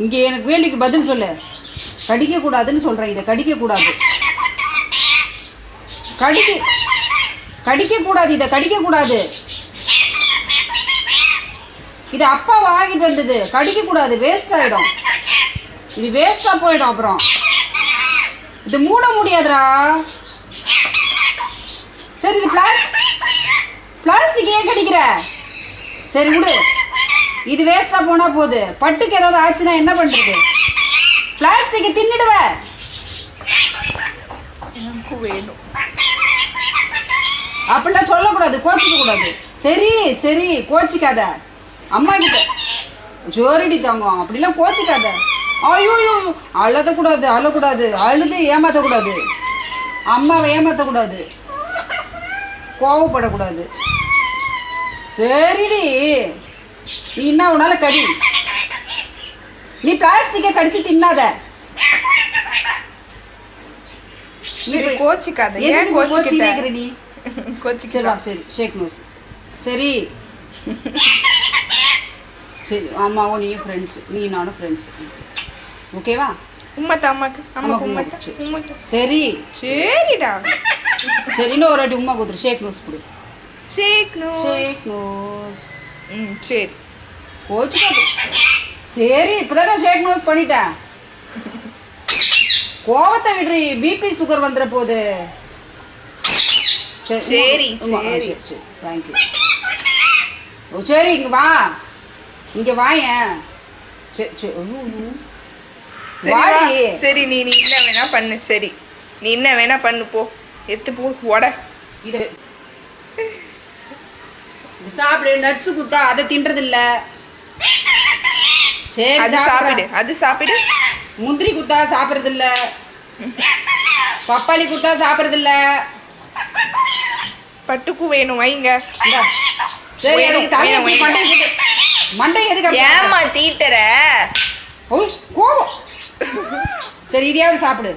இங்கே எனக்கு வேண்டிக்கு பதில் சொல்லு. கடிக்க கூடாதுன்னு சொல்றேன். இதை கடிக்க கூடாது. கடிக்க கூடாது. இதை கடிக்க கூடாது. இது அப்பா வாங்கிட்டு வந்தது. கடிக்க கூடாது. வேஸ்ட் ஆயிடும். இது வேஸ்டா போயிடும். அப்புறம் இது மூட முடியாதுடா. சரி, இது பிளாஸ்டிக் ஏன் கடிக்கிற? சரி விடு. இது வேஸ்டா போனா போகுது. பட்டுக்கு ஏதாவது ஆச்சுன்னா என்ன பண்றது? பிளாஸ்டிக்கை தின்னுடுவ. எனக்கு வேணும் அப்படிலாம் சொல்லக்கூடாது. கோச்சிக்க கூடாது. சரி சரி, கோச்சிக்காத. அம்மா கிட்ட ஜோரடி தங்கம். அப்படிலாம் கோச்சிக்காத. ஐயோ, அழக்கூடாது. அழுது ஏமாத்தக்கூடாது. அம்மாவை ஏமாத்தக்கூடாது. கோவப்படக்கூடாது. சரிடி, நீ என்ன உன்னால கடி. நீ பிளாஸ்டிக்கை கடிச்சு தின்னாத. சரி, கோச்சிக்காத. ஏன் கோச்சிக்கிற நீ? கோச்சிக்கிறா. சரி, ஷேக் நோஸ். சரி சரி, அம்மாவும் நீயும் ஃப்ரெண்ட்ஸ். நீ நானும் ஃப்ரெண்ட்ஸ். ஓகேவா? உம்மத்தா அம்மாக்கு. அம்மாக்கு உம்மத்தா. சரி சரிடா. சரி, இன்னும் ஒரு வாட்டி உம்மா கொடுத்துரு. ஷேக் நோஸ் கொடு. ஷேக் நோஸ். சரி, கோச்சுக்காது. சரி, இப்போதான் ஷேக் நோஸ் பண்ணிட்டேன். கோவத்தை விடுறி. பிபி சுகர் வந்துட போகுது. சரி சரி, தேங்க்யூ. ஓ சரி, இங்கே வா. இங்கே வாயேன். சரி, நீ என்ன வேணா பண்ணு. சரி, நீ என்ன வேணா பண்ணு. போ, எத்து போ. உட இது சாப்பிடு. நட்ஸ் கொடுத்தா அதை தின்றது இல்ல. சரி, அது சாப்பிடு. அது சாப்பிடு. முந்திரி கொடுத்தா சாப்பிட்றது இல்ல. பப்பாளி கொடுத்தா சாப்பிட்றது இல்ல. பட்டுக்கும் வேணும். வைங்க. சரி, மண்டை எதுக்கு ஏமா தீட்டுற? கோவம். சரி, இதையாவது சாப்பிடு.